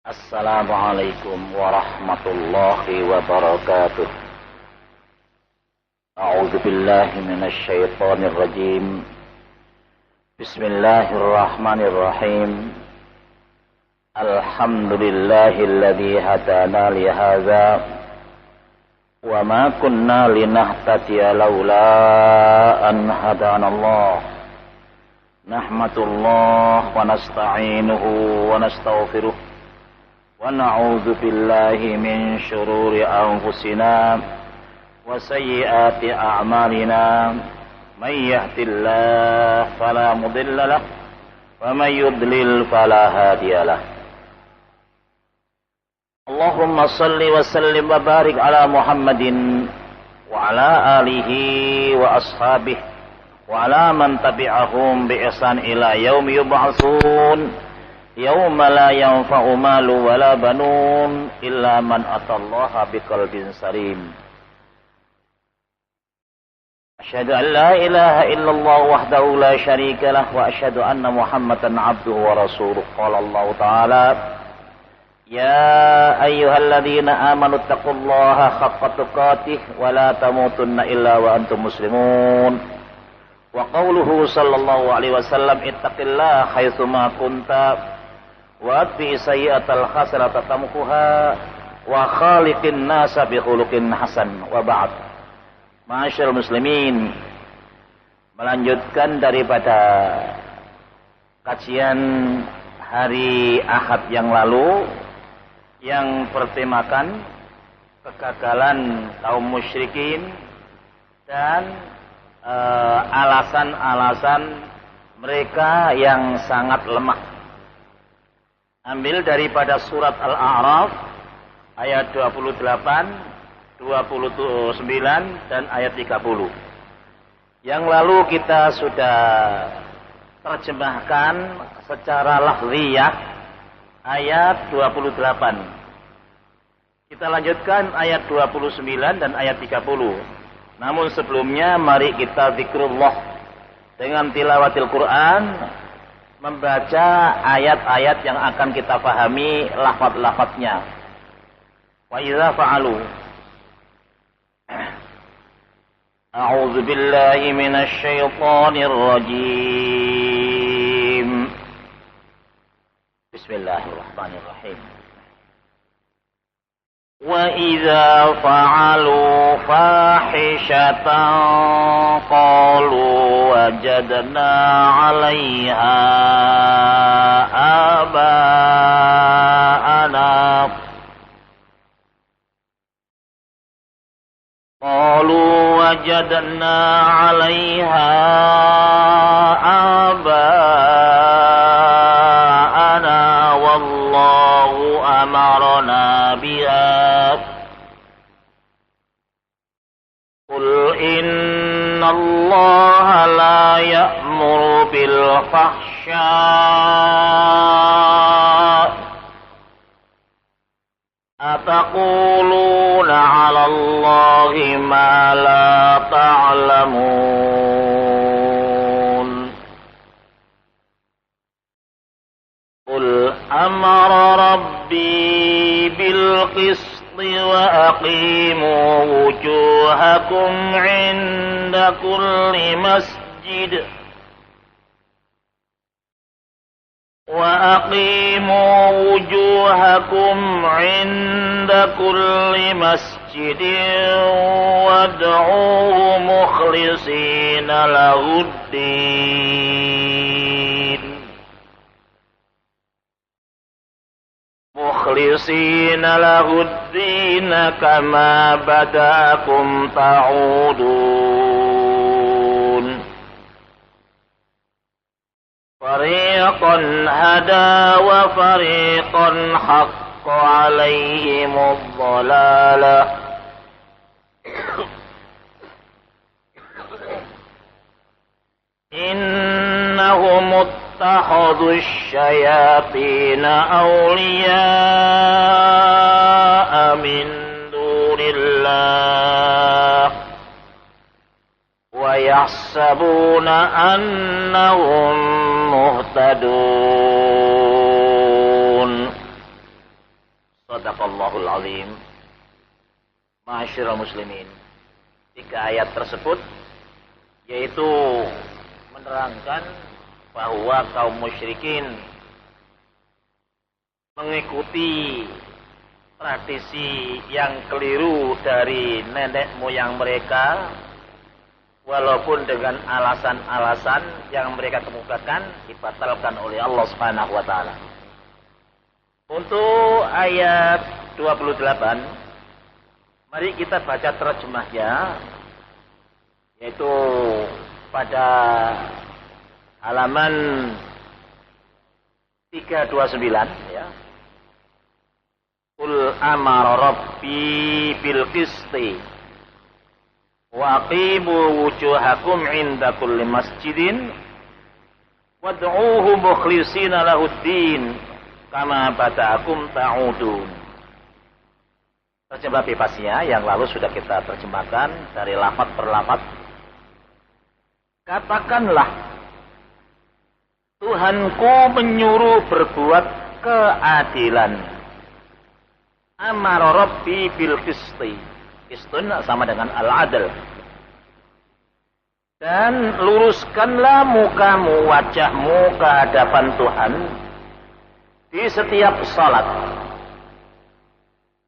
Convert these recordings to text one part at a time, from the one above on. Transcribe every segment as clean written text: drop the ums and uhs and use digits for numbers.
Assalamualaikum warahmatullahi wabarakatuh. A'udzu billahi minasy syaithanir rajim. Bismillahirrahmanirrahim. Alhamdulillahilladzi hadana li hadza wa ma kunna linahtadiya laula an hadanallah. Nahmadullah wa nasta'inuhu wa nastaghfiruh. ونعوذ بالله من شرور أنفسنا وسيئات أعمالنا من يهد الله فلا مضل له ومن يضلل فلا هادي له اللهم صل وسلم وبارك على محمد وعلى آله وأصحابه وعلى من تبعهم بإحسان إلى يوم يبعثون Yauma la yanfa'u malu wala banun illa man atallaha biqalbin salim. Asyhadu an la ilaha illallah wahdahu la syarika lah wa asyhadu anna Muhammadan abduhu wa rasuluh. Qala Allah Ta'ala: Ya ayyuhalladzina amanu taqullaha haqqa tuqatih wa la tamutunna illa wa antum muslimun. Wa qawluhu sallallahu alaihi wasallam ittaqillaha haitsu ma kunta wa atbi sayyi'atal hasanata tamkuha wa khaliqin nasa bi khuluqin hasan wa ba'd. Ma'asyiral muslimin, melanjutkan daripada kajian hari Ahad yang lalu yang bertemakan kegagalan kaum musyrikin dan alasan-alasan mereka yang sangat lemah. Ambil daripada surat Al-A'raf ayat 28, 29 dan ayat 30. Yang lalu kita sudah terjemahkan secara lafziyah ayat 28. Kita lanjutkan ayat 29 dan ayat 30. Namun sebelumnya mari kita zikrullah dengan tilawatil Quran, membaca ayat-ayat yang akan kita pahami lafaz-lafaznya. Wa idza fa'alu A'udzu billahi minasy syaithanir rajim. Bismillahirrahmanirrahim. Wa idza fa'alu fahishatan qalu wajadna 'alaiha aba'ana qalu wajadna 'alaiha aba'ana wallahu amarna biha Qul inna Allah la ya'muru bil fahsya' ataquluna 'ala Allahi ma la ta'lamun. Qul amara rabbi bil qist وأقيموا وجوهكم عند كل مسجد وادعوه مخلصين له الدين كما بدأكم تعودون فريقا هدى وفريقا حق عليهم الضلالة إنهم اتخذوا الشياطين أولياء من دون الله ويحسبون أنهم مهتدون Shadaqallahul azim. Ma'asyiral muslimin. 3 ayat tersebut yaitu menerangkan bahwa kaum musyrikin mengikuti tradisi yang keliru dari nenek moyang mereka, walaupun dengan alasan-alasan yang mereka kemukakan dibatalkan oleh Allah Subhanahu wa taala. Untuk ayat 28, mari kita baca terjemahnya, yaitu pada halaman 329 ya. Qul amara rabbi bil qisti wa aqimu wujuhakum 'inda kulli masjidin wad'uuhu mukhlishina lahuddin kama bada'akum ta'udun. Terjemah bebasnya yang lalu sudah kita terjemahkan dari lafaz per lafaz. Katakanlah, Tuhanku menyuruh berbuat keadilan. Amara rabbi bil qisti. Qistun sama dengan al-adl. Dan luruskanlah mukamu, wajahmu ke hadapan Tuhan di setiap salat.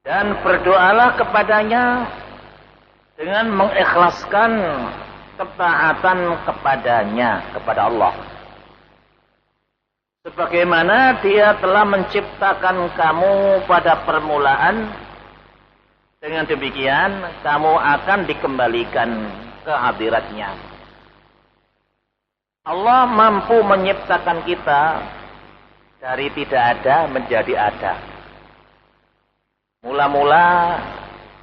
Dan berdoalah kepadanya dengan mengikhlaskan ketaatan kepadanya, kepada Allah. Sebagaimana Dia telah menciptakan kamu pada permulaan, dengan demikian kamu akan dikembalikan ke hadirat-Nya. Allah mampu menciptakan kita dari tidak ada menjadi ada. Mula-mula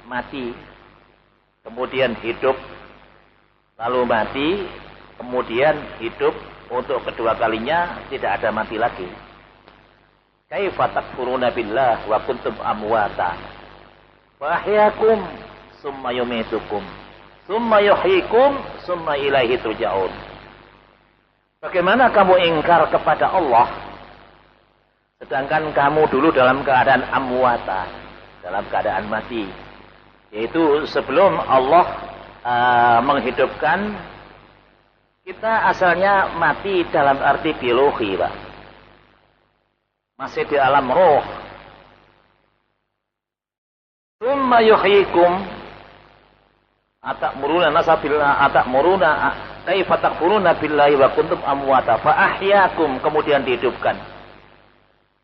mati, kemudian hidup, lalu mati, kemudian hidup, untuk kedua kalinya tidak ada mati lagi. Kaifa takfuruna billah wa kuntum amwata fa ahyakum summa yumitukum summa yuhyikum summa ilaihi turja'un. Bagaimana kamu ingkar kepada Allah sedangkan kamu dulu dalam keadaan amwata, dalam keadaan mati, yaitu sebelum Allah menghidupkan kita, asalnya mati dalam arti biologi, Pak. Masih di alam roh. Tsumma yuhyikum atamuruna nasabillah atamuruna kaifa takfuruna billahi wa kuntum amwata fa ahyakum, kemudian dihidupkan.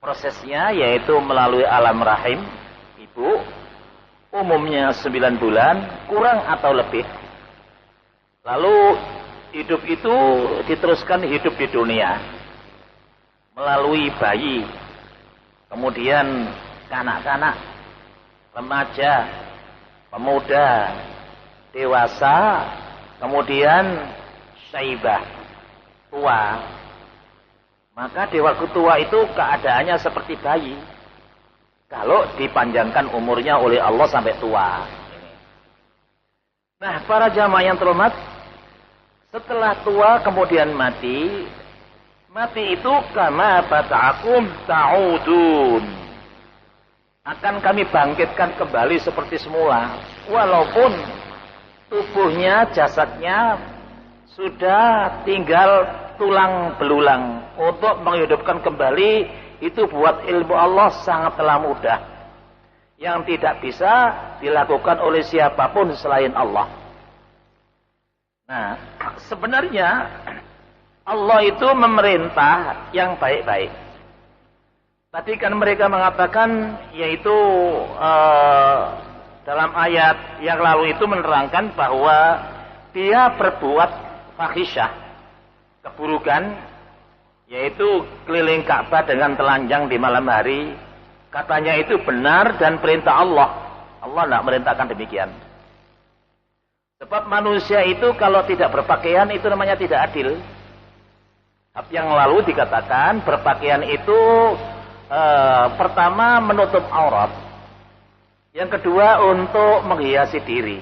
Prosesnya yaitu melalui alam rahim ibu, umumnya 9 bulan kurang atau lebih. Lalu hidup itu diteruskan hidup di dunia melalui bayi, kemudian kanak-kanak, remaja, pemuda, dewasa, kemudian syaibah, tua. Maka di waktu tua itu keadaannya seperti bayi kalau dipanjangkan umurnya oleh Allah sampai tua. Nah, para jamaah yang terhormat, setelah tua kemudian mati, mati itu kama bata'akum ta'udun, akan kami bangkitkan kembali seperti semula, walaupun tubuhnya, jasadnya sudah tinggal tulang belulang. Untuk menghidupkan kembali itu buat ilmu Allah sangatlah mudah, yang tidak bisa dilakukan oleh siapapun selain Allah. Nah, sebenarnya Allah itu memerintah yang baik-baik. Tadi kan mereka mengatakan, yaitu dalam ayat yang lalu itu menerangkan bahwa dia berbuat fahisyah, keburukan, yaitu keliling Ka'bah dengan telanjang di malam hari. Katanya itu benar dan perintah Allah. Allah tidak merintahkan demikian. Sebab manusia itu kalau tidak berpakaian itu namanya tidak adil. Yang lalu dikatakan berpakaian itu pertama menutup aurat, yang kedua untuk menghiasi diri.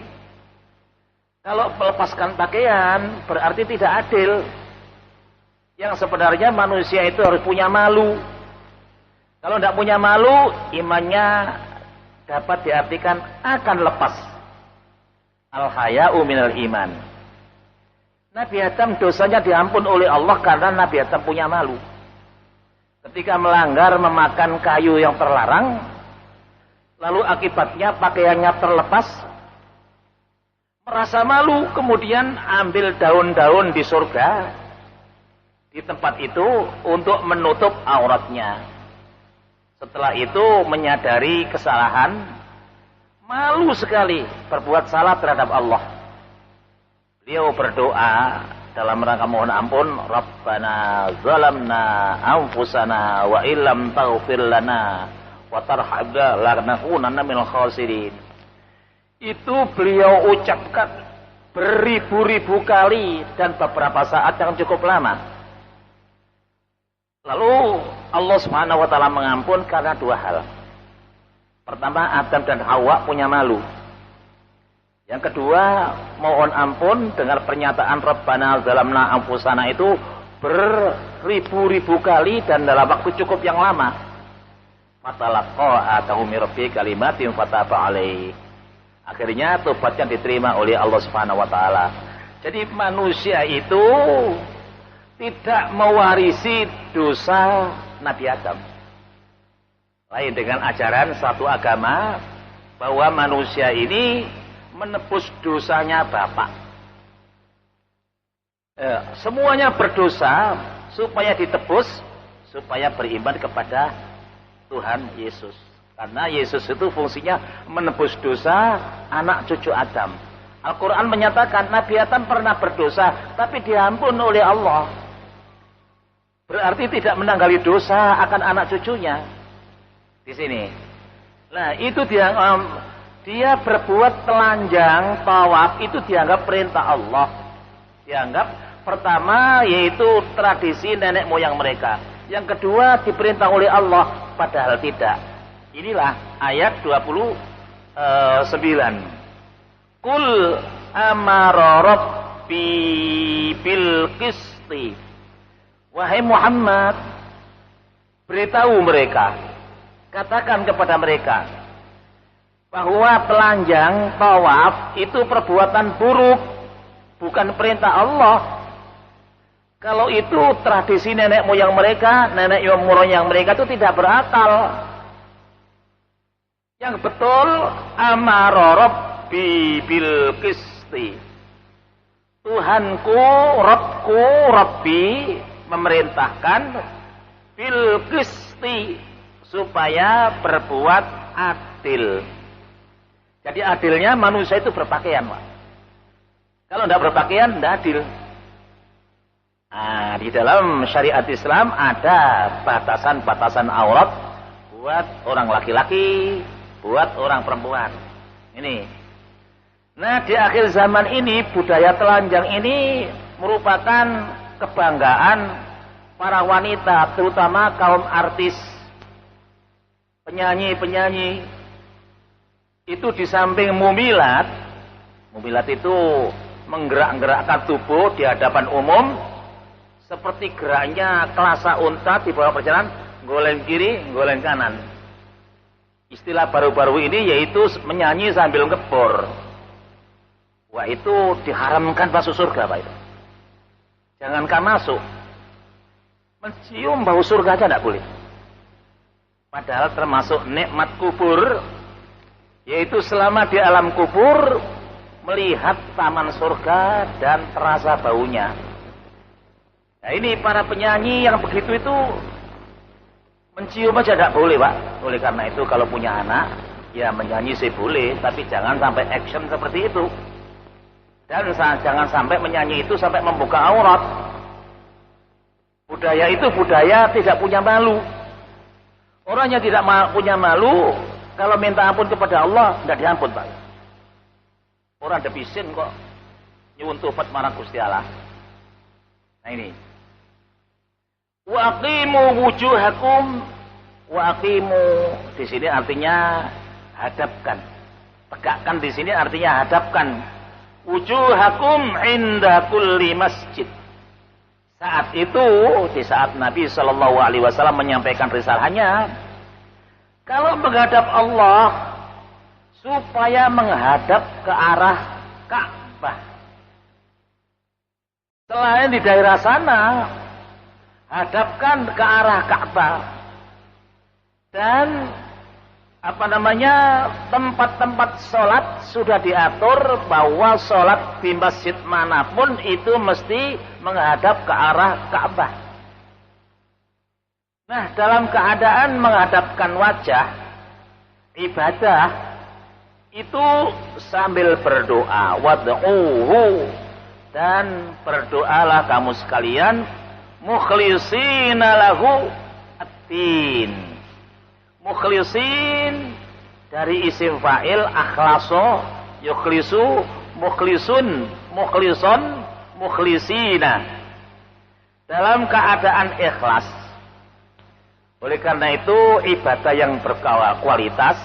Kalau melepaskan pakaian berarti tidak adil. Yang sebenarnya manusia itu harus punya malu. Kalau tidak punya malu, imannya dapat diartikan akan lepas. Al-haya'u minal iman. Nabi Adam dosanya diampun oleh Allah karena Nabi Adam punya malu. Ketika melanggar memakan kayu yang terlarang, lalu akibatnya pakaiannya terlepas, merasa malu, kemudian ambil daun-daun di surga, di tempat itu untuk menutup auratnya. Setelah itu menyadari kesalahan, malu sekali berbuat salah terhadap Allah. Beliau berdoa dalam rangka mohon ampun, Rabbana zalamna anfusana wa illam taghfir lana wa tarhamna lanakunanna minal khasirin. Itu beliau ucapkan beribu-ribu kali dan beberapa saat yang cukup lama. Lalu Allah Subhanahu wa taala mengampun karena dua hal. Pertama, Adam dan Hawa punya malu. Yang kedua, mohon ampun dengan pernyataan Rabbana zalamna anfusana itu beribu-ribu kali dan dalam waktu cukup yang lama. Fatalaqa atahu min rabbi kalimatin fataba alaihi. Akhirnya tobatnya diterima oleh Allah Subhanahu wa taala. Jadi manusia itu tidak mewarisi dosa Nabi Adam. Lain dengan ajaran satu agama bahwa manusia ini menebus dosanya bapak. Semuanya berdosa supaya ditebus, supaya beriman kepada Tuhan Yesus. Karena Yesus itu fungsinya menebus dosa anak cucu Adam. Al-Quran menyatakan Nabi Adam pernah berdosa, tapi diampun oleh Allah. Berarti tidak menanggali dosa akan anak cucunya. Di sini. Nah, itu dia berbuat telanjang, tawaf, itu dianggap perintah Allah. Dianggap pertama yaitu tradisi nenek moyang mereka. Yang kedua diperintah oleh Allah, padahal tidak. Inilah ayat 29. Qul amara rabbi bil qisti. Wahai Muhammad, beritahu mereka, katakan kepada mereka bahwa telanjang, tawaf itu perbuatan buruk, bukan perintah Allah. Kalau itu tradisi nenek moyang mereka, nenek moyang mereka itu tidak berakal. Yang betul, amara rabbi bil qisti. Tuhanku, Rabbku, Rabbi memerintahkan bil qisti supaya berbuat adil. Jadi adilnya manusia itu berpakaian, Pak. Kalau tidak berpakaian, tidak adil. Nah, di dalam syariat Islam ada batasan-batasan aurat buat orang laki-laki, buat orang perempuan. Ini. Nah, di akhir zaman ini budaya telanjang ini merupakan kebanggaan para wanita, terutama kaum artis, penyanyi-penyanyi. Itu di samping mumilat itu menggerak-gerakkan tubuh di hadapan umum, seperti geraknya kelasa unta di bawah perjalanan, goleng kiri, goleng kanan. Istilah baru-baru ini yaitu menyanyi sambil ngebor. Wah, itu diharamkan masuk surga, Pak itu. Jangankan masuk, mencium bau surga aja tidak boleh. Padahal termasuk nikmat kubur, yaitu selama di alam kubur melihat taman surga dan terasa baunya. Nah, ini para penyanyi yang begitu itu mencium aja tidak boleh, Pak. Oleh karena itu kalau punya anak, ya menyanyi sih boleh, tapi jangan sampai action seperti itu. Dan jangan sampai menyanyi itu sampai membuka aurat. Budaya itu budaya tidak punya malu. Orang yang tidak punya malu, kalau minta ampun kepada Allah, tidak diampun, Pak. Orang debisin kok nyuwun tobat marang Gusti Allah. Nah ini. Wa aqimu wujuhakum, wa aqimu di sini artinya hadapkan. Tegakkan di sini artinya hadapkan. Wujuhakum inda kulli masjid. Saat itu, di saat Nabi Shallallahu Alaihi Wasallam menyampaikan risalahnya, kalau menghadap Allah supaya menghadap ke arah Ka'bah. Selain di daerah sana, hadapkan ke arah Ka'bah. Dan tempat-tempat sholat sudah diatur bahwa sholat di masjid manapun itu mesti menghadap ke arah Ka'bah. Nah, dalam keadaan menghadapkan wajah, ibadah itu sambil berdoa, wad'uhu, dan berdoalah kamu sekalian mukhlisina lahu ad-din. Mukhlisin dari isim fa'il akhlaso, yukhlisu, mukhlisun, mukhlison, mukhlisina, dalam keadaan ikhlas. Oleh karena itu ibadah yang berkualitas,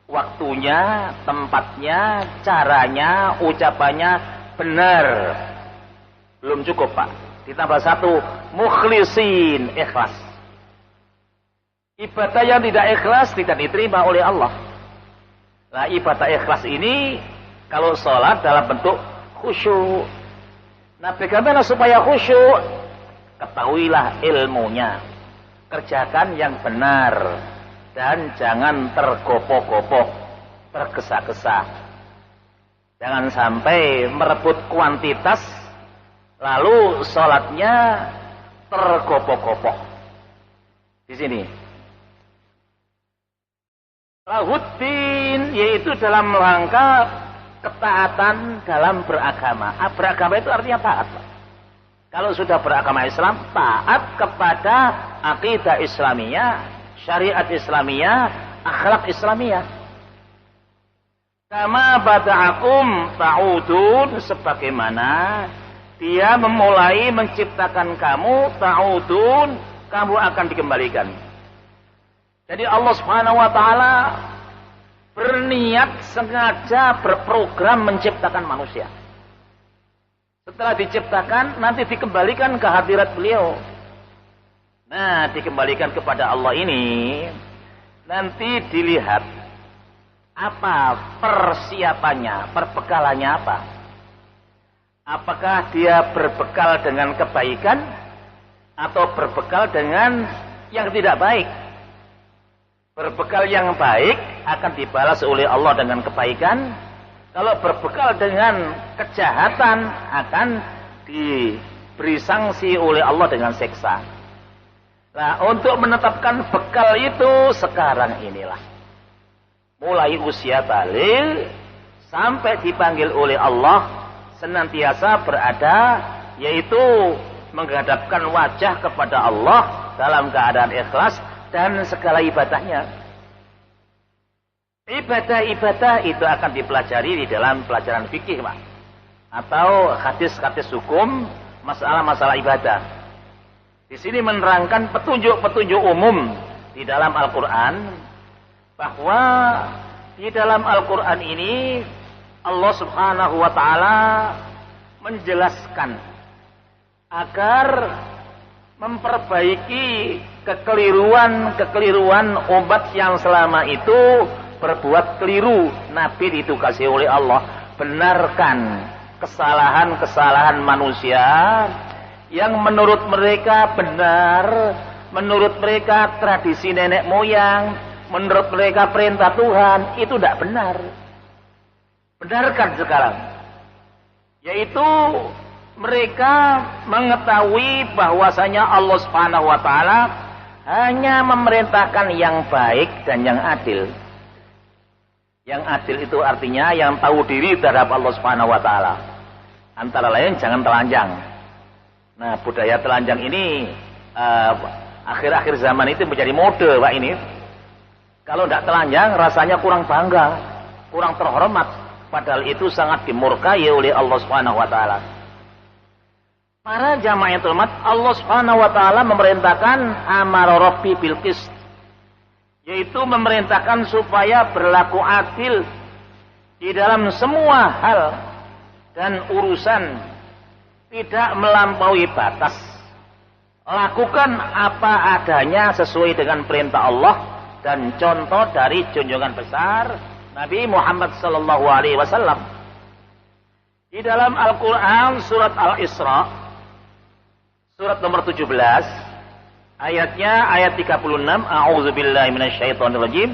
waktunya, tempatnya, caranya, ucapannya benar. Belum cukup, Pak. Ditambah satu, mukhlisin, ikhlas. Ibadah yang tidak ikhlas tidak diterima oleh Allah. Nah, ibadah ikhlas ini kalau sholat dalam bentuk khusyuk. Nah, bagaimana supaya khusyuk? Ketahuilah ilmunya. Kerjakan yang benar dan jangan tergopoh-gopoh, tergesa-gesa. Jangan sampai merebut kuantitas lalu sholatnya tergopoh-gopoh. Di sini lahuddin, yaitu dalam rangka ketaatan dalam beragama. Beragama itu artinya taat. Kalau sudah beragama Islam, taat kepada akidah Islamiyah, syariat Islamiyah, akhlak Islamiyah. Kama bada'akum ta'udun, sebagaimana dia memulai menciptakan kamu, ta'udun, kamu akan dikembalikan. Jadi Allah Subhanahu wa taala berniat sengaja berprogram menciptakan manusia. Setelah diciptakan, nanti dikembalikan ke hadirat beliau. Nah, dikembalikan kepada Allah ini, nanti dilihat apa persiapannya, perbekalannya apa. Apakah dia berbekal dengan kebaikan atau berbekal dengan yang tidak baik. Berbekal yang baik akan dibalas oleh Allah dengan kebaikan. Kalau berbekal dengan kejahatan akan diberi sanksi oleh Allah dengan siksa. Nah, untuk menetapkan bekal itu sekarang inilah. Mulai usia baligh sampai dipanggil oleh Allah senantiasa berada, yaitu menghadapkan wajah kepada Allah dalam keadaan ikhlas dan segala ibadahnya. Ibadah-ibadah itu akan dipelajari di dalam pelajaran fikih, Pak, atau hadis-hadis hukum, masalah-masalah ibadah. Di sini menerangkan petunjuk-petunjuk umum di dalam Al-Quran, bahwa di dalam Al-Quran ini Allah Subhanahu wa taala menjelaskan agar memperbaiki kekeliruan umat yang selama itu berbuat keliru. Nabi ditugasi oleh Allah benarkan kesalahan-kesalahan manusia yang menurut mereka benar, menurut mereka tradisi nenek moyang, menurut mereka perintah Tuhan, itu tidak benar. Benarkan sekarang, yaitu mereka mengetahui bahwasanya Allah Subhanahu wa taala hanya memerintahkan yang baik dan yang adil. Yang adil itu artinya yang tahu diri terhadap Allah Subhanahu wa taala. Antara lain jangan telanjang. Nah, budaya telanjang ini akhir-akhir zaman itu menjadi mode, Pak, ini. Kalau tidak telanjang rasanya kurang bangga, kurang terhormat, padahal itu sangat dimurkai oleh Allah Subhanahu wa taala. Para jamaah umat, Allah Subhanahu wa taala memerintahkan amara rabbi bil qist, yaitu memerintahkan supaya berlaku adil di dalam semua hal dan urusan, tidak melampaui batas. Lakukan apa adanya sesuai dengan perintah Allah dan contoh dari junjungan besar Nabi Muhammad sallallahu alaihi wasallam. Di dalam Al-Qur'an surat Al-Isra surat nomor 17 ayatnya ayat 36, a'udzubillahi minasyaitonirrajim.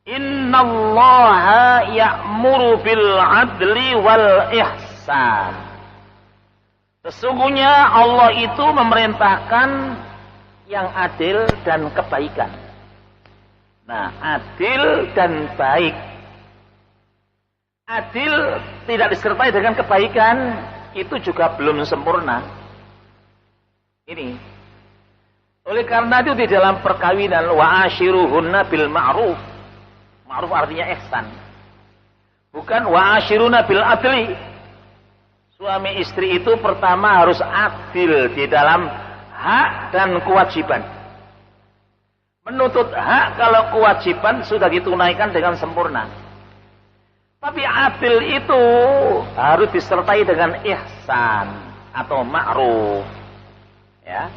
Innallaha ya'muru bil 'adli wal ihsan. Sesungguhnya Allah itu memerintahkan yang adil dan kebaikan. Nah, adil dan baik. Adil tidak disertai dengan kebaikan, itu juga belum sempurna. Ini. Oleh karena itu di dalam perkawinan wa ashiruhunna bil ma'ruf. Ma'ruf artinya ihsan. Bukan wa ashiruna bil adli. Suami istri itu pertama harus adil di dalam hak dan kewajiban. Menuntut hak kalau kewajiban sudah ditunaikan dengan sempurna. Tapi adil itu harus disertai dengan ihsan atau ma'ruf. Ya.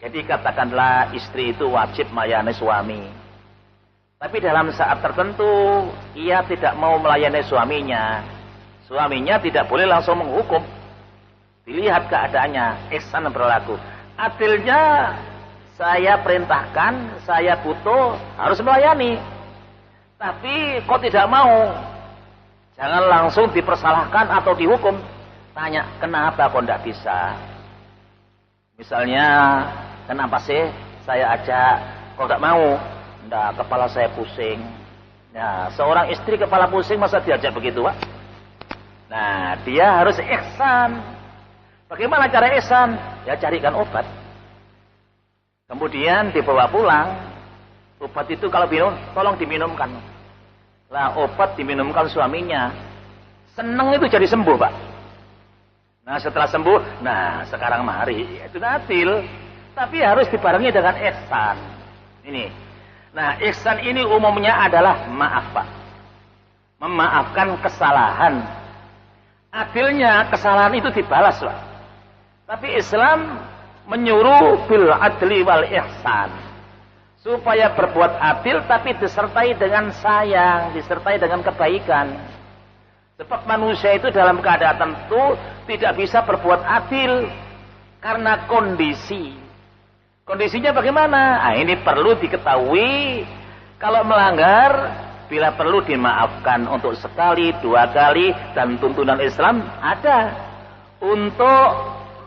Jadi katakanlah istri itu wajib melayani suami. Tapi dalam saat tertentu ia tidak mau melayani suaminya. Suaminya tidak boleh langsung menghukum. Dilihat keadaannya, ihsan berlaku. Adilnya saya perintahkan, saya butuh, harus melayani. Tapi kok tidak mau? Jangan langsung dipersalahkan atau dihukum. Tanya, kenapa kok tidak bisa? Misalnya, kenapa sih saya ajak, kok tidak mau? Tidak, kepala saya pusing. Nah, seorang istri kepala pusing masa diajak begitu, Pak? Nah, dia harus ihsan. Bagaimana cara ihsan? Ya carikan obat. Kemudian dibawa pulang. Obat itu kalau minum, tolong diminumkan. Lah obat diminumkan suaminya. Seneng itu jadi sembuh, Pak. Nah setelah sembuh, nah sekarang mari. Itu adil. Tapi harus dibarengi dengan ihsan. Ini. Nah ihsan ini umumnya adalah maaf, Pak. Memaafkan kesalahan. Adilnya kesalahan itu dibalas, Pak. Tapi Islam menyuruh bil adli wal ihsan. Supaya berbuat adil tapi disertai dengan sayang, disertai dengan kebaikan. Sebab manusia itu dalam keadaan tertentu tidak bisa berbuat adil karena kondisi. Kondisinya bagaimana? Nah, ini perlu diketahui. Kalau melanggar, bila perlu dimaafkan untuk sekali, 2 kali, dan tuntunan Islam ada. Untuk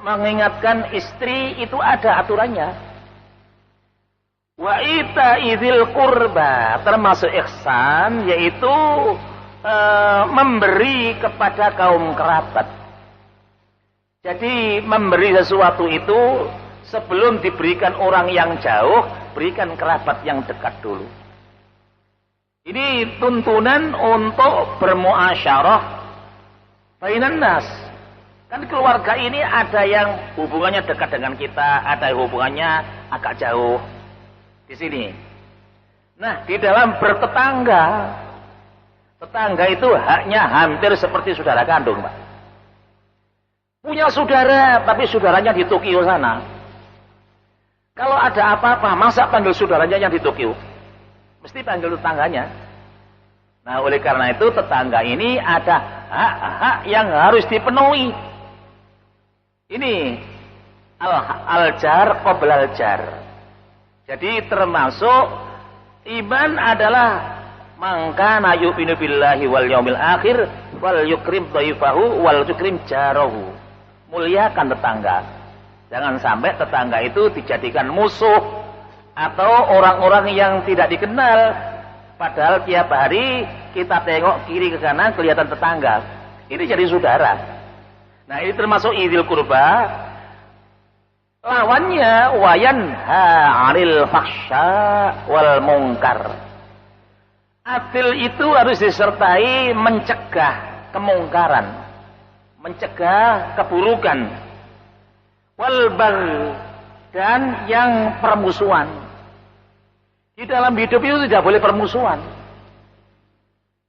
mengingatkan istri itu ada aturannya. Wa ita idzil qurba, termasuk ihsan yaitu memberi kepada kaum kerabat. Jadi memberi sesuatu itu sebelum diberikan orang yang jauh, berikan kerabat yang dekat dulu. Ini tuntunan untuk bermuasyarah bainan nas. Kan keluarga ini ada yang hubungannya dekat dengan kita, ada yang hubungannya agak jauh. Di sini. Nah, di dalam bertetangga, tetangga itu haknya hampir seperti saudara kandung, Pak. Punya saudara, tapi saudaranya di Tokyo sana. Kalau ada apa-apa, masa panggil saudaranya yang di Tokyo? Mesti panggil tetangganya. Nah, oleh karena itu tetangga ini ada hak-hak yang harus dipenuhi. Ini al-jar qabla al-jar. Jadi termasuk iman adalah mangkana yu'minu billahi wal yaumil akhir wal yukrim dhaifahu wal yukrim jarahu. Muliakan tetangga. Jangan sampai tetangga itu dijadikan musuh atau orang-orang yang tidak dikenal. Padahal tiap hari kita tengok kiri ke kanan kelihatan tetangga. Ini jadi saudara. Nah, ini termasuk idzil qurba. Lawannya wayanha 'anil fahsya wal munkar. Adil itu harus disertai mencegah kemungkaran, mencegah keburukan. Wal baghi, dan yang permusuhan. Di dalam hidup itu tidak boleh permusuhan.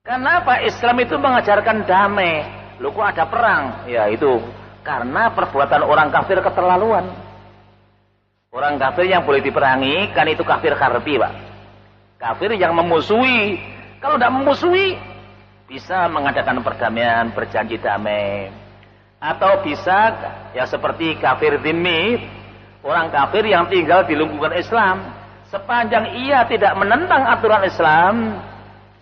Kenapa Islam itu mengajarkan damai? Loh kok ada perang? Ya itu karena perbuatan orang kafir keterlaluan. Orang kafir yang boleh diperangi kan itu kafir harbi, Pak. Kafir yang memusuhi. Kalau tidak memusuhi, bisa mengadakan perdamaian, berjanji damai. Atau bisa ya seperti kafir dhimmi, orang kafir yang tinggal di lingkungan Islam. Sepanjang ia tidak menentang aturan Islam,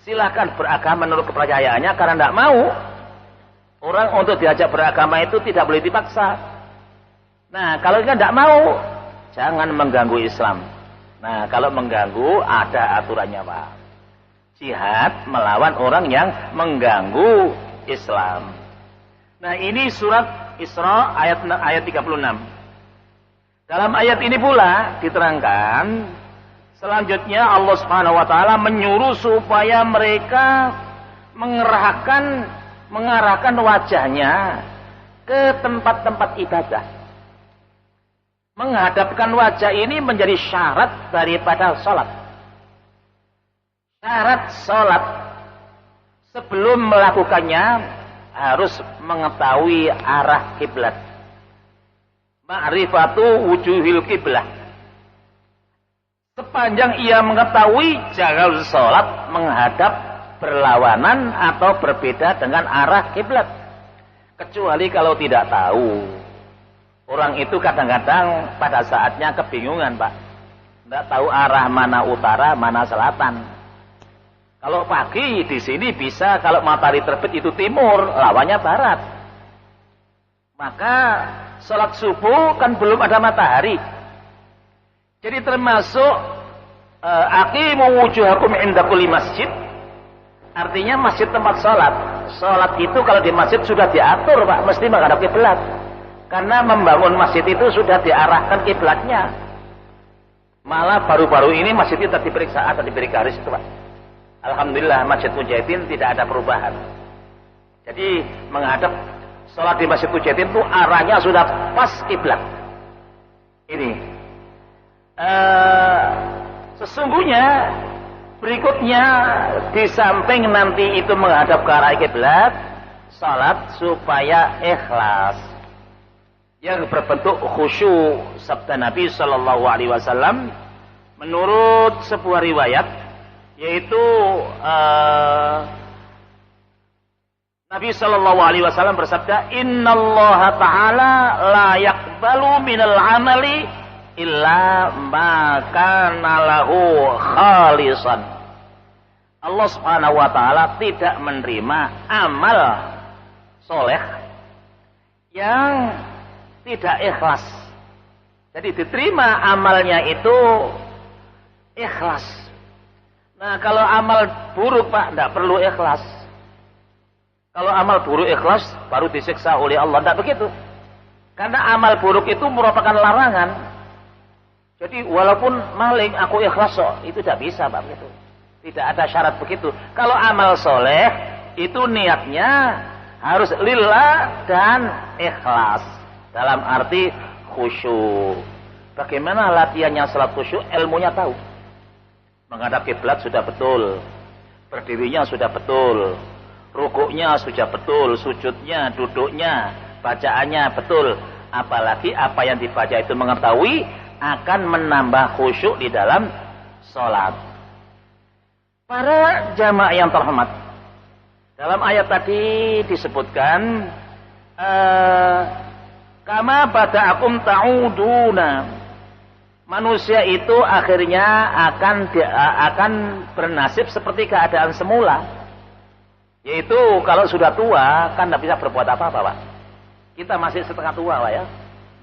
silahkan beragama menurut kepercayaannya, karena tidak mau. Orang untuk diajak beragama itu tidak boleh dipaksa. Nah, kalau dia tidak mau, jangan mengganggu Islam. Nah, kalau mengganggu, ada aturannya, Pak. Jihad melawan orang yang mengganggu Islam. Nah, ini surat Isra ayat 36. Dalam ayat ini pula diterangkan, selanjutnya Allah Subhanahu wa taala menyuruh supaya mereka mengarahkan wajahnya ke tempat-tempat ibadah. Menghadapkan wajah ini menjadi syarat daripada sholat. Syarat sholat, sebelum melakukannya harus mengetahui arah kiblat. Ma'rifatu wujuhil kiblah. Sepanjang ia mengetahui, jangan sholat menghadap berlawanan atau berbeda dengan arah kiblat. Kecuali kalau tidak tahu. Orang itu kadang-kadang pada saatnya kebingungan, Pak. Tidak tahu arah mana utara, mana selatan. Kalau pagi di sini bisa, kalau matahari terbit itu timur, lawannya barat. Maka sholat subuh kan belum ada matahari. Jadi termasuk aqimu wujuhakum inda kulli masjid. Artinya masjid tempat sholat. Sholat itu kalau di masjid sudah diatur, Pak, mesti menghadap kiblat. Karena membangun masjid itu sudah diarahkan kiblatnya. Malah baru-baru ini masjid itu diperiksa, atau diberi garis itu, Pak. Alhamdulillah Masjid Mujahidin tidak ada perubahan. Jadi menghadap sholat di Masjid Mujahidin itu arahnya sudah pas kiblat. Ini sesungguhnya berikutnya di samping nanti itu menghadap ke arah kiblat, sholat supaya ikhlas, yang berbentuk khusyuk. Sabda Nabi Shallallahu Alaihi Wasallam menurut sebuah riwayat, yaitu Nabi Shallallahu Alaihi Wasallam bersabda, Innallaha Taala la yaqbalu minal amali illa ma kana lahu khalisan. Allah Subhanahu Wa Taala tidak menerima amal soleh yang tidak ikhlas. Jadi diterima amalnya itu ikhlas. Nah, kalau amal buruk, Pak, tidak perlu ikhlas. Kalau amal buruk ikhlas, baru disiksa oleh Allah. Tidak begitu. Karena amal buruk itu merupakan larangan. Jadi walaupun maling, aku ikhlas kok, itu tidak bisa, Pak, begitu. Tidak ada syarat begitu. Kalau amal soleh, itu niatnya harus lillah dan ikhlas. Dalam arti khusyuk. Bagaimana latihannya salat khusyuk? Ilmunya tahu. Menghadap kiblat sudah betul, berdirinya sudah betul, rukuknya sudah betul, sujudnya, duduknya, bacaannya betul. Apalagi apa yang dibaca itu mengetahui, akan menambah khusyuk di dalam sholat. Para jamaah yang terhormat, dalam ayat tadi disebutkan kama bada'akum ta'uduna. Manusia itu akhirnya akan bernasib seperti keadaan semula. Yaitu kalau sudah tua kan tidak bisa berbuat apa-apa, Pak. Kita masih setengah tua, Pak, ya.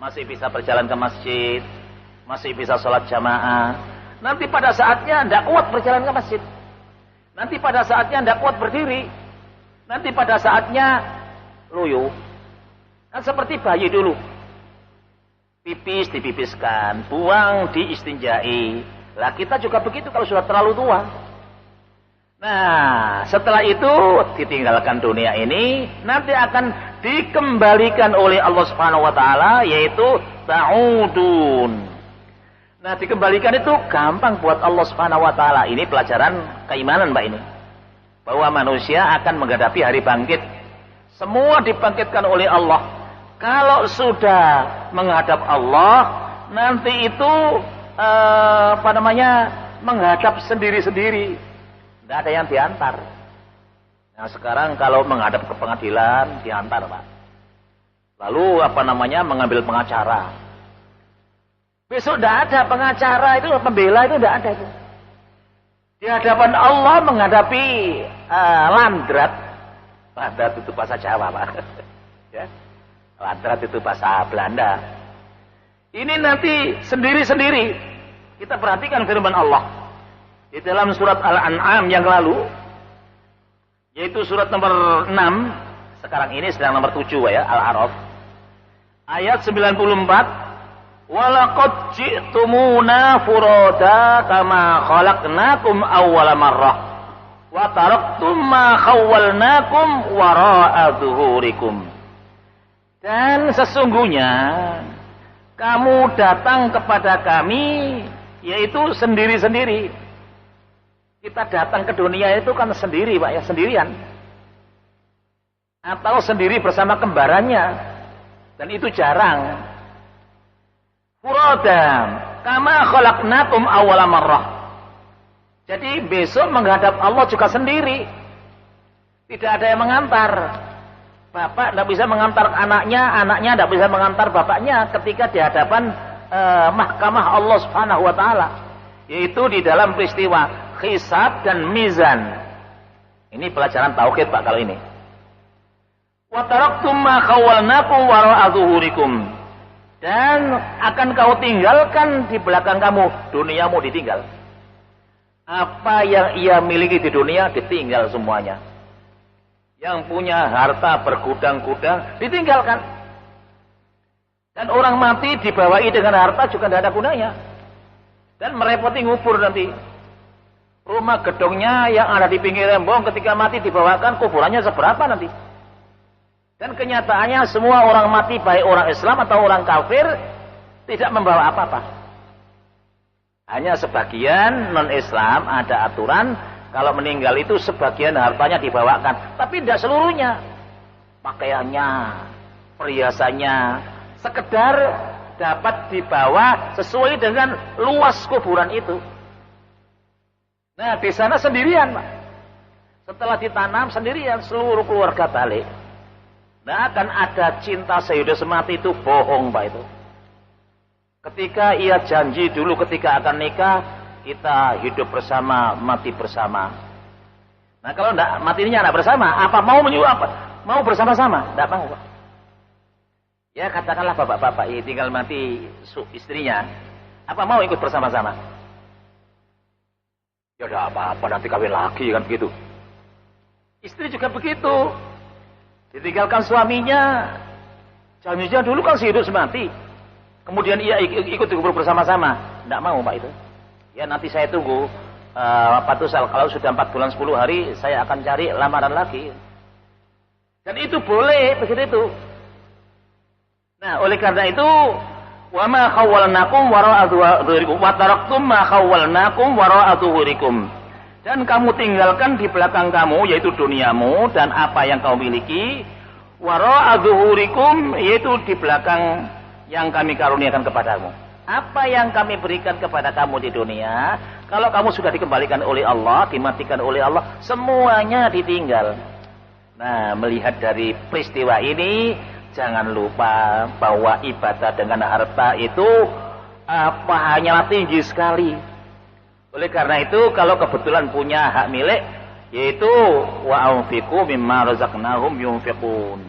Masih bisa berjalan ke masjid, masih bisa sholat jamaah. Nanti pada saatnya tidak kuat berjalan ke masjid. Nanti pada saatnya tidak kuat berdiri. Nanti pada saatnya loyo. Kan seperti bayi dulu. Pipis dipipiskan, buang diistinjai. Lah kita juga begitu kalau sudah terlalu tua. Nah, setelah itu ditinggalkan dunia ini, nanti akan dikembalikan oleh Allah Subhanahu wa taala, yaitu ta'udun. Nah, dikembalikan itu gampang buat Allah Subhanahu wa taala. Ini pelajaran keimanan, Mbak, ini. Bahwa manusia akan menghadapi hari bangkit. Semua dibangkitkan oleh Allah. Kalau sudah menghadap Allah, nanti itu menghadap sendiri-sendiri. Tidak ada yang diantar. Nah sekarang kalau menghadap ke pengadilan diantar Pak. Lalu mengambil pengacara. Besok tidak ada pengacara itu, pembela itu tidak ada itu. Di hadapan Allah menghadapi landrat. Landrat itu bahasa Jawa Pak. Ya. Landrat itu bahasa Belanda. Ini nanti sendiri-sendiri. Kita perhatikan firman Allah. Di dalam surat Al-An'am yang lalu. Yaitu surat nomor 6. Sekarang ini sedang nomor 7 ya. Al-A'raf. Ayat 94. Walaqad ji'tumuna furada kama khalaqnakum awwala marrah wa taraktum ma khawwalnakum wara'a dhuhurikum. Dan sesungguhnya kamu datang kepada kami yaitu sendiri-sendiri. Kita datang ke dunia itu kan sendiri Pak ya, sendirian. Atau sendiri bersama kembarannya. Dan itu jarang. Furadam kama khalaqnakum awwala marrah. Jadi besok menghadap Allah juga sendiri. Tidak ada yang mengantar. Bapak tidak bisa mengantar anaknya, anaknya tidak bisa mengantar bapaknya ketika di hadapan mahkamah Allah Subhanahu wa taala. Yaitu di dalam peristiwa hisab dan mizan. Ini pelajaran tauhid Pak kalau ini. Wa taraktum ma khawwalnakum wara'a dhuhurikum. Dan akan kau tinggalkan di belakang kamu, duniamu ditinggal. Apa yang ia miliki di dunia ditinggal semuanya. Yang punya harta bergudang-gudang ditinggalkan. Dan orang mati dibawai dengan harta juga tidak ada gunanya. Dan merepoti ngubur nanti. Rumah gedongnya yang ada di pinggir rembong ketika mati dibawakan, kuburannya seberapa nanti? Dan kenyataannya semua orang mati, baik orang Islam atau orang kafir, tidak membawa apa-apa. Hanya sebagian non-Islam ada aturan, kalau meninggal itu sebagian hartanya dibawakan. Tapi tidak seluruhnya. Pakaiannya, perhiasannya, sekedar dapat dibawa sesuai dengan luas kuburan itu. Nah, di sana sendirian, Pak. Setelah ditanam sendirian, seluruh keluarga balik. Nah, akan ada cinta sehidup semati itu bohong Pak itu. Ketika ia janji dulu ketika akan nikah, kita hidup bersama, mati bersama. Nah kalau enggak, matinya enggak bersama, apa mau menyuap apa? Mau bersama-sama? Enggak mau Pak. Ya katakanlah bapak-bapak ini tinggal mati istrinya, apa mau ikut bersama-sama? Ya udah apa-apa nanti kawin lagi kan begitu. Istri juga begitu. Ditinggalkan suaminya, janjinya dulu kan sehidup semati. Kemudian ia ikut dikubur bersama-sama. Tidak mau Pak itu. Ya nanti saya tunggu. Kalau sudah 4 bulan 10 hari, saya akan cari lamaran lagi. Dan itu boleh, begitu itu. Nah, oleh karena itu, wa ma khawwalnakum wara'a dhuhurikum wa taraktum ma khawwalnakum wara'a dhuhurikum. Dan kamu tinggalkan di belakang kamu, yaitu duniamu dan apa yang kau miliki. Wara'a dhuhurikum, yaitu di belakang yang kami karuniakan kepadamu. Apa yang kami berikan kepada kamu di dunia, kalau kamu sudah dikembalikan oleh Allah, dimatikan oleh Allah, semuanya ditinggal. Nah, melihat dari peristiwa ini, jangan lupa bahwa ibadah dengan harta itu hanyalah tinggi sekali. Oleh karena itu, kalau kebetulan punya hak milik, yaitu wa anfiqu mimma razaqnahum yunfiqun.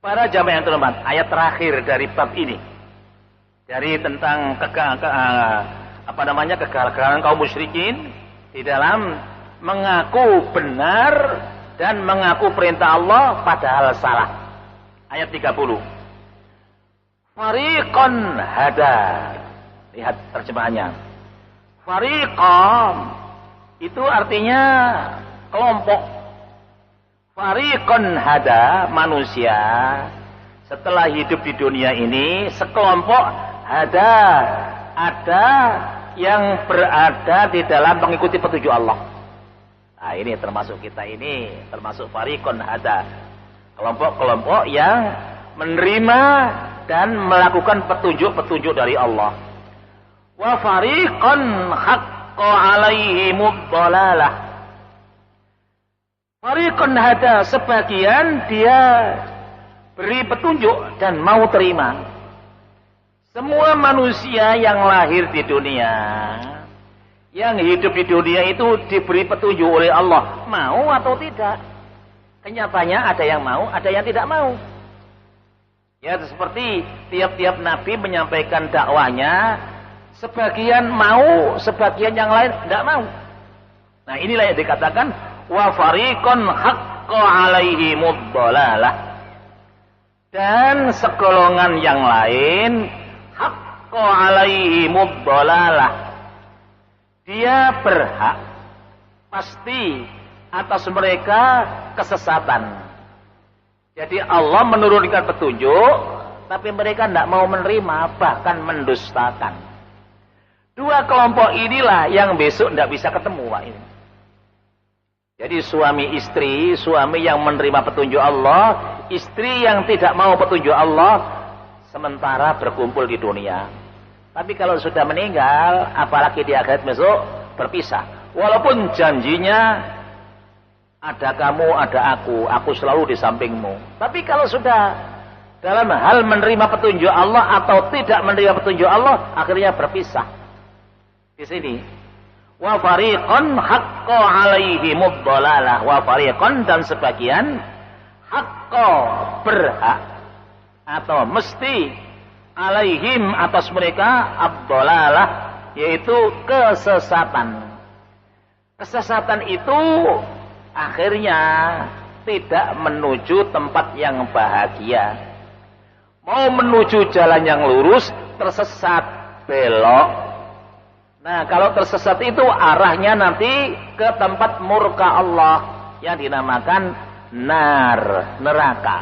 Para jamaah yang terhormat, ayat terakhir dari bab ini, dari tentang kegagalan kaum musyrikin di dalam mengaku benar dan mengaku perintah Allah padahal salah. Ayat 30. Fariqan hada. Lihat terjemahannya. Fariqan itu artinya kelompok. Fariqan hada, manusia setelah hidup di dunia ini sekelompok ada yang berada di dalam mengikuti petunjuk Allah. Nah, ini termasuk kita ini, termasuk fariqan hada. Kelompok-kelompok yang menerima dan melakukan petunjuk-petunjuk dari Allah. Wa fariqan haqqa alaihimud dhalalah. Fariqun hada, sebagian dia beri petunjuk dan mau terima. Semua manusia yang lahir di dunia, yang hidup di dunia itu diberi petunjuk oleh Allah, mau atau tidak. Kenyataannya ada yang mau, ada yang tidak mau. Ya, seperti tiap-tiap nabi menyampaikan dakwahnya, sebagian mau, sebagian yang lain tidak mau. Nah, inilah yang dikatakan wa fariqun haqqa alaihimud dhalalah. Dan segolongan yang lain haqqa alaihimud dhalalah. Dia berhak pasti atas mereka kesesatan. Jadi Allah menurunkan petunjuk, tapi mereka tidak mau menerima, bahkan mendustakan. Dua kelompok inilah yang besok tidak bisa ketemu, Pak. Ini. Jadi suami istri, suami yang menerima petunjuk Allah, istri yang tidak mau petunjuk Allah, sementara berkumpul di dunia. Tapi kalau sudah meninggal, apalagi di akhirat besok, berpisah. Walaupun janjinya, ada kamu, ada aku selalu di sampingmu. Tapi kalau sudah dalam hal menerima petunjuk Allah atau tidak menerima petunjuk Allah, akhirnya berpisah. Di sini, wa fariqan haqqa alaihimud dhalalah, wa fariqan, dan sebagian haqqa, berhak atau mesti, alaihim, atas mereka, ad-dhalalah, yaitu kesesatan. Kesesatan itu akhirnya tidak menuju tempat yang bahagia. Mau menuju jalan yang lurus, tersesat, belok. Nah, kalau tersesat itu arahnya nanti ke tempat murka Allah yang dinamakan nar, neraka.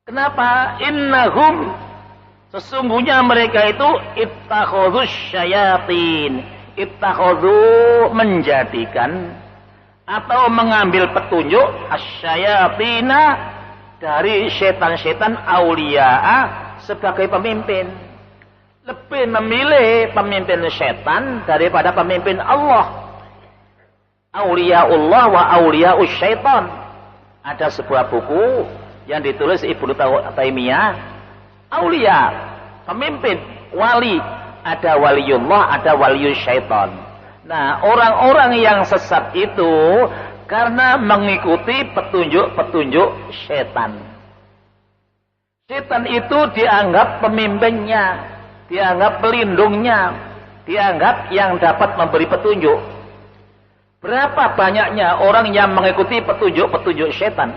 Kenapa? Innahum, sesungguhnya mereka itu ittakhadhus syayatin, ittakhadhu, menjadikan atau mengambil petunjuk asyayatina, dari setan-setan, auliya'a, sebagai pemimpin. Lebih memilih pemimpin setan daripada pemimpin Allah. Auliya'ullah wa auliya'us syaitan. Ada sebuah buku yang ditulis Ibnu Taimiyah, auliya, pemimpin, wali, ada waliullah, ada walius syaitan. Nah, orang-orang yang sesat itu karena mengikuti petunjuk-petunjuk setan. Setan itu dianggap pemimpinnya, dianggap pelindungnya, dianggap yang dapat memberi petunjuk. Berapa banyaknya orang yang mengikuti petunjuk-petunjuk setan?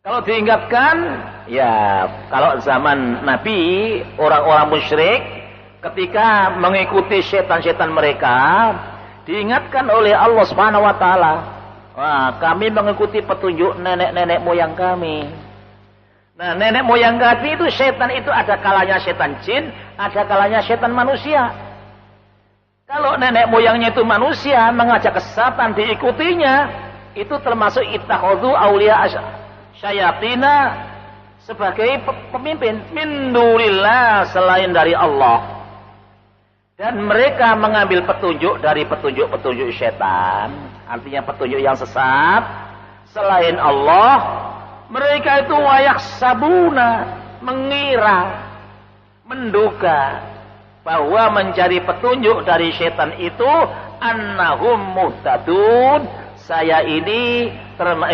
Kalau diingatkan, ya kalau zaman Nabi, orang-orang musyrik ketika mengikuti setan-setan mereka, diingatkan oleh Allah Subhanahu wa taala, "Wah, kami mengikuti petunjuk nenek-nenek moyang kami." Nah, nenek moyang kami itu setan, itu ada kalanya setan jin, ada kalanya setan manusia. Kalau nenek moyangnya itu manusia, mengajak kesesatan, diikutinya, itu termasuk ittakhadhu auliya syayatina, sebagai pemimpin min dunillah, selain dari Allah. Dan mereka mengambil petunjuk dari petunjuk-petunjuk setan, artinya petunjuk yang sesat selain Allah. Mereka itu wayaksabuna, mengira, menduga bahwa mencari petunjuk dari setan itu annahum muhtadun, saya ini,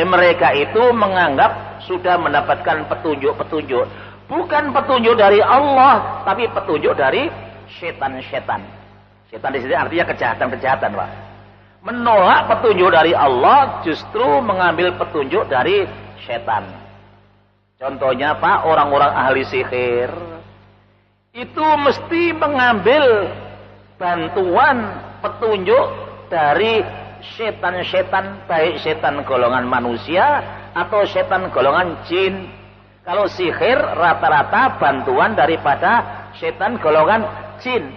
mereka itu menganggap sudah mendapatkan petunjuk-petunjuk, bukan petunjuk dari Allah, tapi petunjuk dari setan-setan. Setan di sini artinya kejahatan-kejahatan, Pak. Menolak petunjuk dari Allah, justru mengambil petunjuk dari setan. Contohnya, Pak, orang-orang ahli sihir itu mesti mengambil bantuan petunjuk dari setan-setan, baik setan golongan manusia atau setan golongan jin. Kalau sihir rata-rata bantuan daripada setan golongan jin.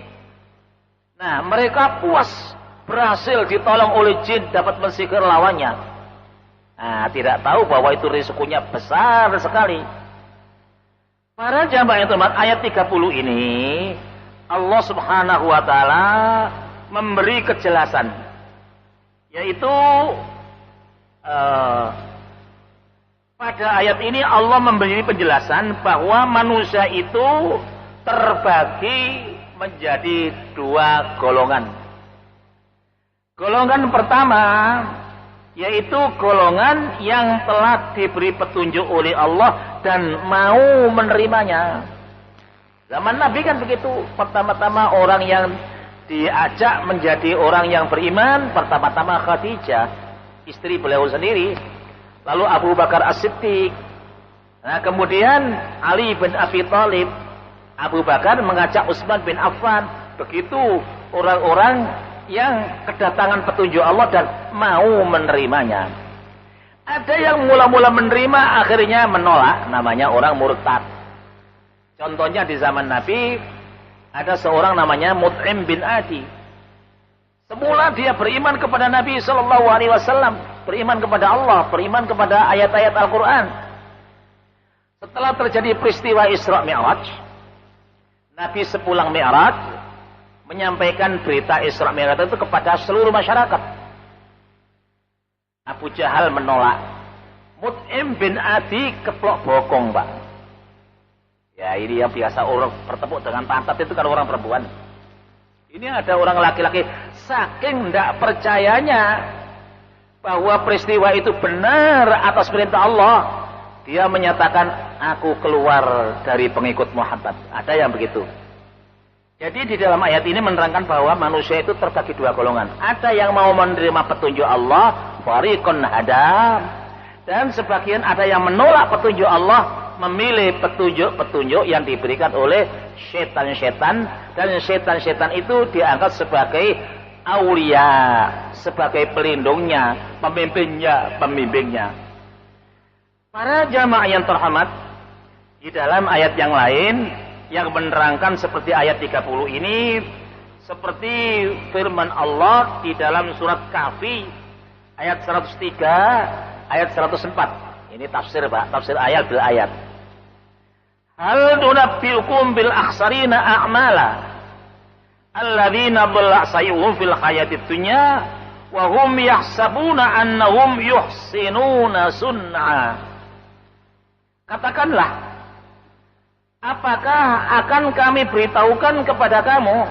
Nah, mereka puas berhasil ditolong oleh jin, dapat mensihir lawannya. Nah, tidak tahu bahwa itu risikonya besar sekali. Para jamaah yang terhormat, ayat 30 ini Allah Subhanahu wa taala memberi kejelasan, yaitu uh, pada ayat ini Allah memberi penjelasan bahwa manusia itu terbagi menjadi dua golongan. Golongan pertama yaitu golongan yang telah diberi petunjuk oleh Allah dan mau menerimanya. Zaman Nabi kan begitu. Pertama-tama orang yang diajak menjadi orang yang beriman, pertama-tama Khadijah, istri beliau sendiri. Lalu Abu Bakar As-Siddiq. Nah, kemudian Ali bin Abi Thalib. Abu Bakar mengajak Utsman bin Affan. Begitu orang-orang yang kedatangan petunjuk Allah dan mau menerimanya. Ada yang mula-mula menerima, akhirnya menolak, namanya orang murtad. Contohnya di zaman Nabi, ada seorang namanya Mut'im bin Adi. Semula dia beriman kepada Nabi SAW, beriman kepada Allah, beriman kepada ayat-ayat Al-Quran. Setelah terjadi peristiwa Isra Mi'raj, Nabi sepulang Mi'raj menyampaikan berita Isra Mi'raj itu kepada seluruh masyarakat. Abu Jahal menolak. Mut'im bin Adi keplok bokong, Pak. Ya, ini yang biasa orang bertepuk dengan pantat itu kan orang perempuan. Ini ada orang laki-laki saking tidak percayanya bahwa peristiwa itu benar atas perintah Allah, dia menyatakan aku keluar dari pengikut Muhammad. Ada yang begitu. Jadi di dalam ayat ini menerangkan bahwa manusia itu terbagi dua golongan. Ada yang mau menerima petunjuk Allah, fariqun hadam, dan sebagian ada yang menolak petunjuk Allah, memilih petunjuk-petunjuk yang diberikan oleh setan-setan, dan setan-setan itu diangkat sebagai aulia, sebagai pelindungnya, pembimbingnya. Para jamaah yang terhormat, di dalam ayat yang lain yang menerangkan seperti ayat 30 ini, seperti firman Allah di dalam surat Kahfi ayat 103, ayat 104. Ini tafsir, Pak, tafsir ayat bil ayat. Hal nunabbiukum bil akhsarina a'mala alladzina dhalla sa'yuhum fil hayatid dunya wa hum yahsabuna annahum yuhsinuna sun'a. Katakanlah, apakah akan kami beritahukan kepada kamu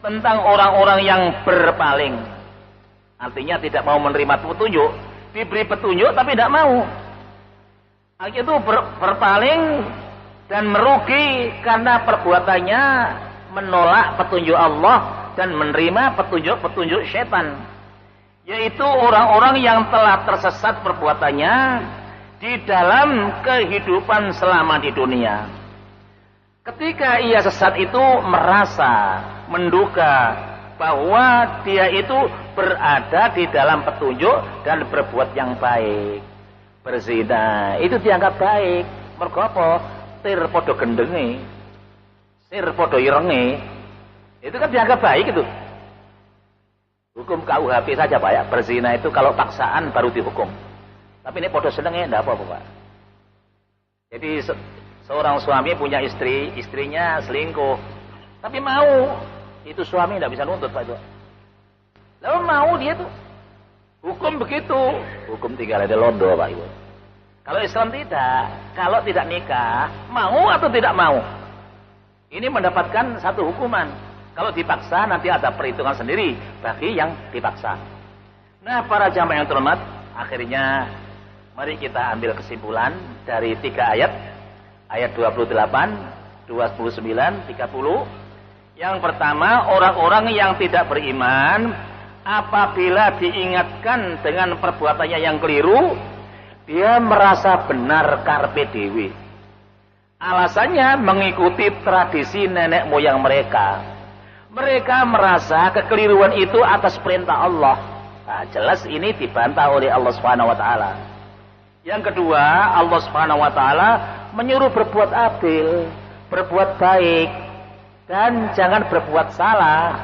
tentang orang-orang yang berpaling? Artinya tidak mau menerima petunjuk, diberi petunjuk tapi tidak mau. Itu berpaling dan merugi karena perbuatannya menolak petunjuk Allah dan menerima petunjuk-petunjuk setan. Yaitu orang-orang yang telah tersesat perbuatannya di dalam kehidupan selama di dunia. Ketika ia sesat itu merasa, menduga bahwa dia itu berada di dalam petunjuk dan berbuat yang baik. Berzina itu dianggap baik. Mergo apa? Tir podo gendenge, sir podo irenge, itu kan dianggap baik itu. Hukum KUHP saja, Pak, ya. Berzina itu kalau paksaan baru dihukum. Tapi ini podo senenge enggak apa-apa, Pak. Jadi seorang suami punya istri, istrinya selingkuh, tapi mau, itu suami enggak bisa nuntut, Pak, itu. Lalu mau dia tuh, hukum begitu, hukum tinggal ada londo, Pak, Ibu. Kalau Islam tidak, kalau tidak nikah, mau atau tidak mau, ini mendapatkan satu hukuman. Kalau dipaksa nanti ada perhitungan sendiri bagi yang dipaksa. Nah, para jamaah yang terhormat, akhirnya mari kita ambil kesimpulan dari 3 ayat. Ayat 28, 29, 30. Yang pertama, orang-orang yang tidak beriman apabila diingatkan dengan perbuatannya yang keliru, dia merasa benar karpe dewi. Alasannya mengikuti tradisi nenek moyang mereka. Mereka merasa kekeliruan itu atas perintah Allah. Nah, jelas ini dibantah oleh Allah Subhanahu wa taala. Yang kedua, Allah Subhanahu wa taala menyuruh berbuat adil, berbuat baik, dan jangan berbuat salah.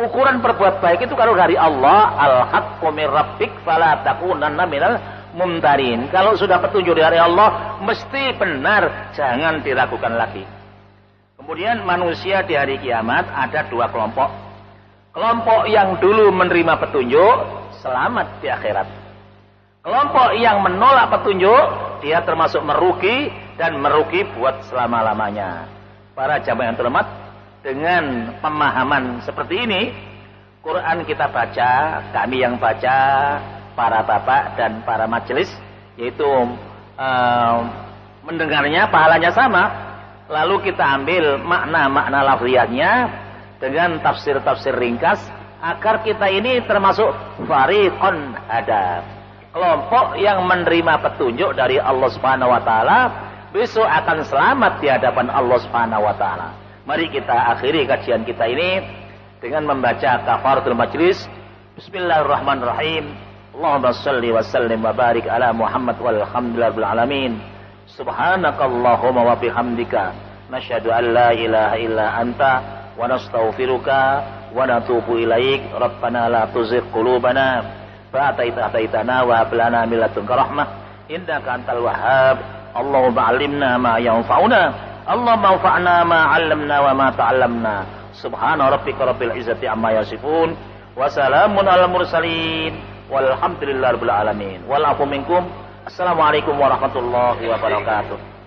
Ukuran berbuat baik itu kalau dari Allah, al-haqqu mir rabbik fala takunanna minal mumtarin. Kalau sudah petunjuk dari Allah, mesti benar, jangan diragukan lagi. Kemudian manusia di hari kiamat ada 2 kelompok. Kelompok yang dulu menerima petunjuk, selamat di akhirat. Kelompok yang menolak petunjuk, dia termasuk merugi dan merugi buat selama-lamanya. Para jamaah yang terhormat, dengan pemahaman seperti ini, Quran kita baca, kami yang baca, para bapak dan para majelis, yaitu mendengarnya pahalanya sama. Lalu kita ambil makna-makna lafziyahnya dengan tafsir-tafsir ringkas, agar kita ini termasuk fariqon hada, kelompok yang menerima petunjuk dari Allah Subhanahu wa taala, besok akan selamat di hadapan Allah Subhanahu wa taala. Mari kita akhiri kajian kita ini dengan membaca kafaratul majlis. Bismillahirrahmanirrahim. Allahumma shalli wa sallim wa barik ala Muhammad walhamdulillahil alamin. Subhanakallahumma wa bihamdika nasyhadu an la ilaha illa anta wa nastaghfiruka wa natubu ilaik. Rabbana la tuzigh qulubana ba'da idh hadaytana wa hab lana min ladunka rahmah innaka antal wahhab. Allahumma 'allimna ma yanfa'una, Allahumma anfa'na ma 'allamna wa ma ta'allamna. Subhana rabbika rabbil izzati amma yasifun wa salamun alal mursalin walhamdulillahi rabbil alamin. Wal afu minkum. Assalamualaikum warahmatullahi wabarakatuh.